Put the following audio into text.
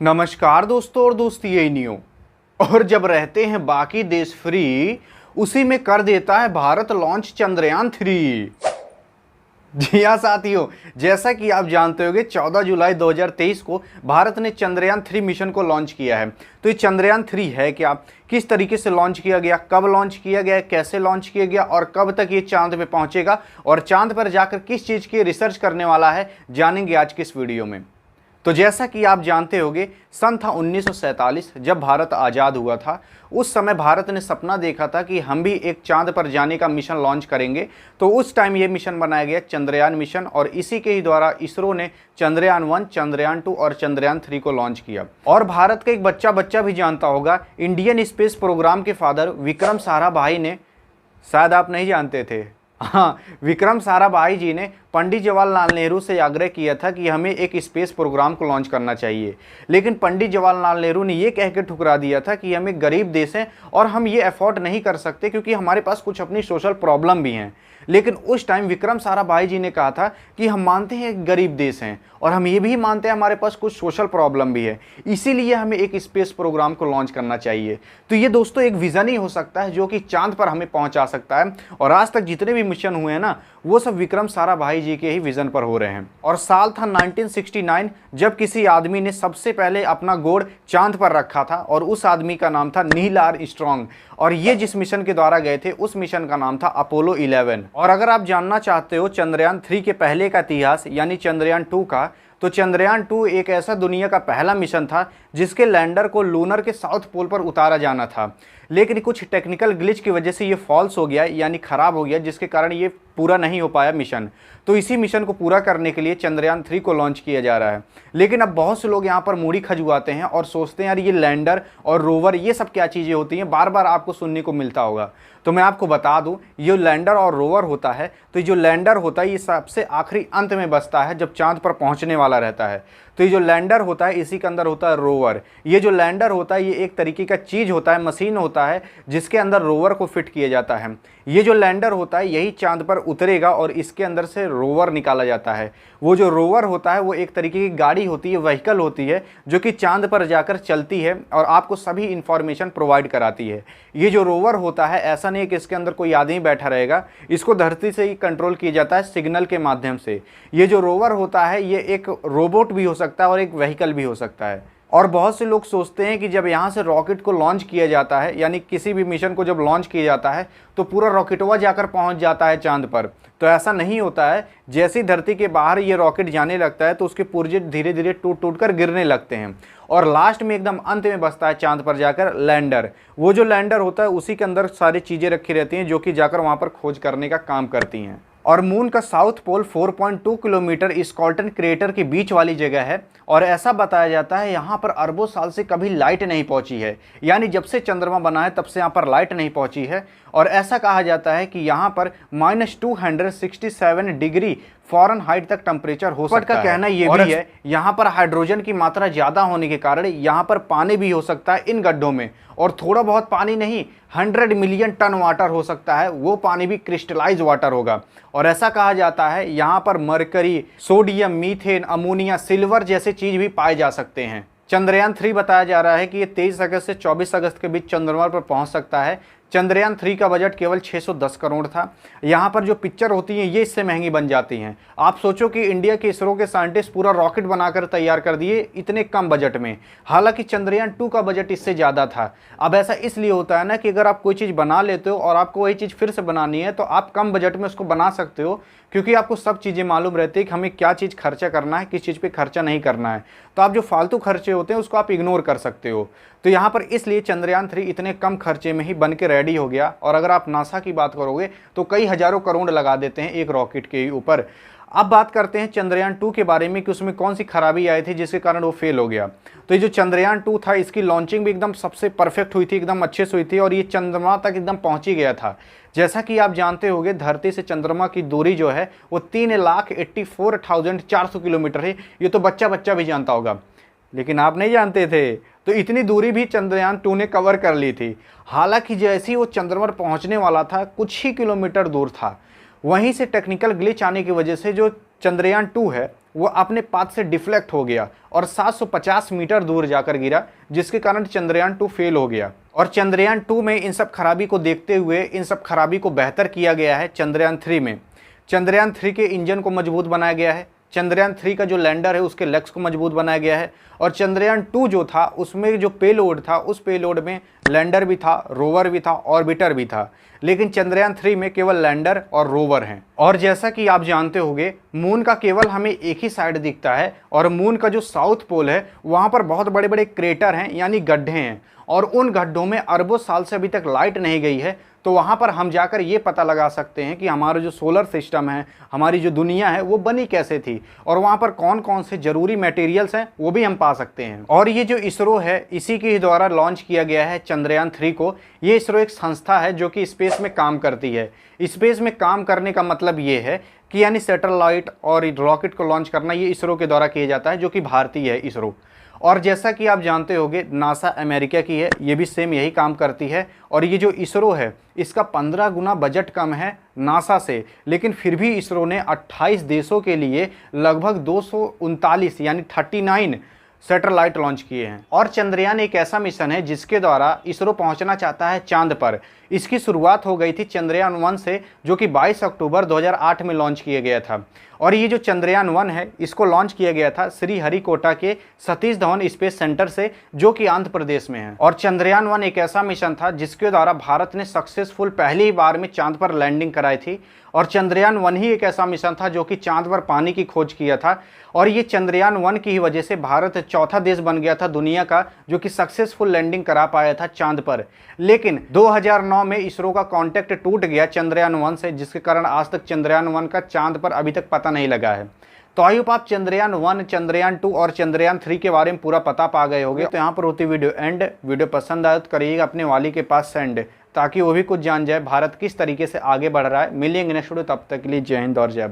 नमस्कार दोस्तों और दोस्ती यही नहीं हो। और जब रहते हैं बाकी देश फ्री, उसी में कर देता है भारत लॉन्च चंद्रयान 3। जी हाँ साथियों, जैसा कि आप जानते होंगे 14 जुलाई 2023 को भारत ने चंद्रयान 3 मिशन को लॉन्च किया है। तो ये चंद्रयान 3 है क्या, किस तरीके से लॉन्च किया गया, कब लॉन्च किया गया, कैसे लॉन्च किया गया और कब तक ये चांद पे पहुंचेगा और चांद पर जाकर किस चीज़ की रिसर्च करने वाला है, जानेंगे आज की इस वीडियो में। तो जैसा कि आप जानते होंगे, सन था 1947 जब भारत आज़ाद हुआ था। उस समय भारत ने सपना देखा था कि हम भी एक चांद पर जाने का मिशन लॉन्च करेंगे। तो उस टाइम ये मिशन बनाया गया चंद्रयान मिशन, और इसी के ही द्वारा इसरो ने चंद्रयान 1, चंद्रयान 2 और चंद्रयान 3 को लॉन्च किया। और भारत का एक बच्चा भी जानता होगा, इंडियन स्पेस प्रोग्राम के फादर विक्रम साराभाई ने, शायद आप नहीं जानते थे, हाँ, विक्रम साराभाई जी ने पंडित जवाहरलाल नेहरू से आग्रह किया था कि हमें एक स्पेस प्रोग्राम को लॉन्च करना चाहिए। लेकिन पंडित जवाहरलाल नेहरू ने यह कह के ठुकरा दिया था कि हम एक गरीब देश हैं और हम ये अफोर्ड नहीं कर सकते क्योंकि हमारे पास कुछ अपनी सोशल प्रॉब्लम भी हैं। लेकिन उस टाइम विक्रम साराभाई जी ने कहा था कि हम मानते हैं एक गरीब देश हैं और हम ये भी मानते हैं हमारे पास कुछ सोशल प्रॉब्लम भी है, इसीलिए हमें एक स्पेस प्रोग्राम को लॉन्च करना चाहिए। तो ये दोस्तों एक विज़न ही हो सकता है जो कि चांद पर हमें पहुंचा सकता है। और आज तक जितने भी मिशन हुए हैं ना, वो सब विक्रम साराभाई जी के ही विजन पर हो रहे हैं। और साल था 1969 जब किसी आदमी ने सबसे पहले अपना गोड़ चांद पर रखा था और उस आदमी का नाम था नील आर्मस्ट्रांग। और ये जिस मिशन के द्वारा गए थे उस मिशन का नाम था अपोलो 11। और अगर आप जानना चाहते हो चंद्रयान 3 के पहले का इतिहास यानी चंद्रयान 2 का, तो चंद्रयान 2 एक ऐसा दुनिया का पहला मिशन था जिसके लैंडर को लूनर के साउथ पोल पर उतारा जाना था। लेकिन कुछ टेक्निकल ग्लिच की वजह से ये फॉल्स हो गया, यानी ख़राब हो गया, जिसके कारण ये पूरा नहीं हो पाया मिशन। तो इसी मिशन को पूरा करने के लिए चंद्रयान 3 को लॉन्च किया जा रहा है। लेकिन अब बहुत से लोग यहाँ पर मूड़ी खजुआते हैं और सोचते हैं यार ये लैंडर और रोवर ये सब क्या चीज़ें होती हैं, बार बार आपको सुनने को मिलता होगा। तो मैं आपको बता दूं, ये लैंडर और रोवर होता है, तो ये जो लैंडर होता है ये सबसे आखिरी अंत में बचता है जब चांद पर पहुंचने वाला रहता है। तो ये जो लैंडर होता है इसी के अंदर होता है रोवर। ये जो लैंडर होता है ये एक तरीके का चीज़ होता है, मशीन होता है जिसके अंदर रोवर को फिट किया जाता है। ये जो लैंडर होता है यही चांद पर उतरेगा और इसके अंदर से रोवर निकाला जाता है। वो जो रोवर होता है वो एक तरीके की गाड़ी होती है, व्हीकल होती है, जो कि चांद पर जाकर चलती है और आपको सभी इंफॉर्मेशन प्रोवाइड कराती है। ये जो रोवर होता है ऐसा नहीं है कि इसके अंदर कोई आदमी बैठा रहेगा, इसको धरती से ही कंट्रोल किया जाता है सिग्नल के माध्यम से। ये जो रोवर होता है ये एक रोबोट भी हो सकता है और एक व्हीकल भी हो सकता है। और बहुत से लोग सोचते हैं कि जब यहाँ से रॉकेट को लॉन्च किया जाता है, यानी किसी भी मिशन को जब लॉन्च किया जाता है तो पूरा रॉकेटवा जाकर पहुँच जाता है चांद पर। तो ऐसा नहीं होता है। जैसी धरती के बाहर ये रॉकेट जाने लगता है तो उसके पुर्जे धीरे धीरे टूट कर गिरने लगते हैं और लास्ट में एकदम अंत में बचता है चांद पर जाकर लैंडर। वो जो लैंडर होता है उसी के अंदर सारी चीज़ें रखी रहती हैं जो कि जाकर वहाँ पर खोज करने का काम करती हैं। और मून का साउथ पोल 4.2 किलोमीटर स्कॉल्टन क्रेटर के बीच वाली जगह है और ऐसा बताया जाता है यहाँ पर अरबों साल से कभी लाइट नहीं पहुँची है, यानी जब से चंद्रमा बना है तब से यहाँ पर लाइट नहीं पहुँची है। और ऐसा कहा जाता है कि यहाँ पर -267 डिग्री फ़ारेनहाइट तक टेम्परेचर हो सकता है। कहना ये भी है यहाँ पर हाइड्रोजन की मात्रा ज़्यादा होने के कारण यहाँ पर पानी भी हो सकता है इन गड्ढों में। और थोड़ा बहुत पानी नहीं, 100 मिलियन टन वाटर हो सकता है, वो पानी भी क्रिस्टलाइज वाटर होगा। और ऐसा कहा जाता है यहाँ पर mercury, sodium, methane, ammonia, silver जैसे चीज़ भी पाए जा सकते हैं। चंद्रयान 3 बताया जा रहा है कि ये 23 अगस्त से 24 अगस्त के बीच चंद्रमा पर पहुंच सकता है। चंद्रयान 3 का बजट केवल 610 करोड़ था। यहाँ पर जो पिक्चर होती हैं ये इससे महंगी बन जाती हैं। आप सोचो कि इंडिया के इसरो के साइंटिस्ट पूरा रॉकेट बनाकर तैयार कर दिए इतने कम बजट में, हालांकि चंद्रयान 2 का बजट इससे ज़्यादा था। अब ऐसा इसलिए होता है ना कि अगर आप कोई चीज़ बना लेते हो और आपको वही चीज़ फिर से बनानी है तो आप कम बजट में उसको बना सकते हो, क्योंकि आपको सब चीज़ें मालूम रहती है कि हमें क्या चीज़ खर्चा करना है, किस चीज़ पे खर्चा नहीं करना है। तो आप जो फालतू खर्चे होते हैं उसको आप इग्नोर कर सकते हो। तो यहाँ पर इसलिए चंद्रयान 3 इतने कम खर्चे में ही बन के रेडी हो गया। और अगर आप नासा की बात करोगे तो कई हज़ारों करोड़ लगा देते हैं एक रॉकेट के ऊपर। अब बात करते हैं चंद्रयान 2 के बारे में कि उसमें कौन सी खराबी आई थी जिसके कारण वो फेल हो गया। तो ये जो चंद्रयान 2 था इसकी लॉन्चिंग भी एकदम सबसे परफेक्ट हुई थी, एकदम अच्छे से हुई थी और ये चंद्रमा तक एकदम पहुंच ही गया था। जैसा कि आप जानते होंगे धरती से चंद्रमा की दूरी जो है वो 3,84,400 किलोमीटर है। ये तो बच्चा भी जानता होगा, लेकिन आप नहीं जानते थे। तो इतनी दूरी भी चंद्रयान 2 ने कवर कर ली थी। हालांकि जैसे ही वो चंद्रमा पर पहुंचने वाला था कुछ ही किलोमीटर दूर था, वहीं से टेक्निकल ग्लिच आने की वजह से जो चंद्रयान 2 है वो अपने पाथ से डिफ्लेक्ट हो गया और 750 मीटर दूर जाकर गिरा, जिसके कारण चंद्रयान 2 फेल हो गया। और चंद्रयान 2 में इन सब खराबी को देखते हुए इन सब खराबी को बेहतर किया गया है चंद्रयान 3 में। चंद्रयान 3 के इंजन को मजबूत बनाया गया है, चंद्रयान 3 का जो लैंडर है उसके लेग्स को मजबूत बनाया गया है, और चंद्रयान 2 जो था उसमें जो पेलोड था उस पेलोड में लैंडर भी था, रोवर भी था, ऑर्बिटर भी था। लेकिन चंद्रयान 3 में केवल लैंडर और रोवर हैं। और जैसा कि आप जानते होंगे मून का केवल हमें एक ही साइड दिखता है, और मून का जो साउथ पोल है वहाँ पर बहुत बड़े बड़े क्रेटर हैं यानी गड्ढे हैं, और उन गड्ढों में अरबों साल से अभी तक लाइट नहीं गई है। तो वहाँ पर हम जाकर ये पता लगा सकते हैं कि हमारा जो सोलर सिस्टम है, हमारी जो दुनिया है वो बनी कैसे थी, और वहाँ पर कौन कौन से ज़रूरी मटेरियल्स हैं वो भी हम पा सकते हैं। और ये जो इसरो है इसी के द्वारा लॉन्च किया गया है चंद्रयान 3 को। ये इसरो एक संस्था है जो कि स्पेस में काम करती है। स्पेस में काम करने का मतलब ये है कि यानी सैटेलाइट और रॉकेट को लॉन्च करना ये इसरो के द्वारा किया जाता है, जो कि भारतीय है इसरो। और जैसा कि आप जानते होंगे नासा अमेरिका की है, ये भी सेम यही काम करती है। और ये जो इसरो है इसका 15 गुना बजट कम है नासा से, लेकिन फिर भी इसरो ने 28 देशों के लिए लगभग 239 यानी 39 सैटेलाइट लॉन्च किए हैं। और चंद्रयान एक ऐसा मिशन है जिसके द्वारा इसरो पहुंचना चाहता है चांद पर। इसकी शुरुआत हो गई थी चंद्रयान 1 से, जो कि 22 अक्टूबर 2008 में लॉन्च किया गया था। और ये जो चंद्रयान 1 है इसको लॉन्च किया गया था श्री हरिकोटा के सतीश धवन स्पेस सेंटर से, जो कि आंध्र प्रदेश में है। और चंद्रयान 1 एक ऐसा मिशन था जिसके द्वारा भारत ने सक्सेसफुल पहली बार में चांद पर लैंडिंग कराई थी। और चंद्रयान 1 ही एक ऐसा मिशन था जो कि चांद पर पानी की खोज किया था। और ये चंद्रयान 1 की ही वजह से भारत चौथा देश बन गया था दुनिया का जो कि सक्सेसफुल लैंडिंग करा पाया था चांद पर। लेकिन 2009 में इसरो का कॉन्टैक्ट टूट गया चंद्रयान 1 से, जिसके कारण आज तक चंद्रयान 1 का चांद पर अभी तक पता नहीं लगा है। तो आई होप आप चंद्रयान 1, चंद्रयान 2 और चंद्रयान 3 के बारे में पूरा पता पा गए होंगे। तो यहाँ पर होती वीडियो एंड। वीडियो पसंद आए तो करिएगा अपने वाली के पास सेंड, ताकि वो भी कुछ जान जाए भारत किस तरीके से आगे बढ़ रहा है। मिलेंगे नेक्स्ट वीडियो, तब तक के लिए जय हिंद और जय भारत।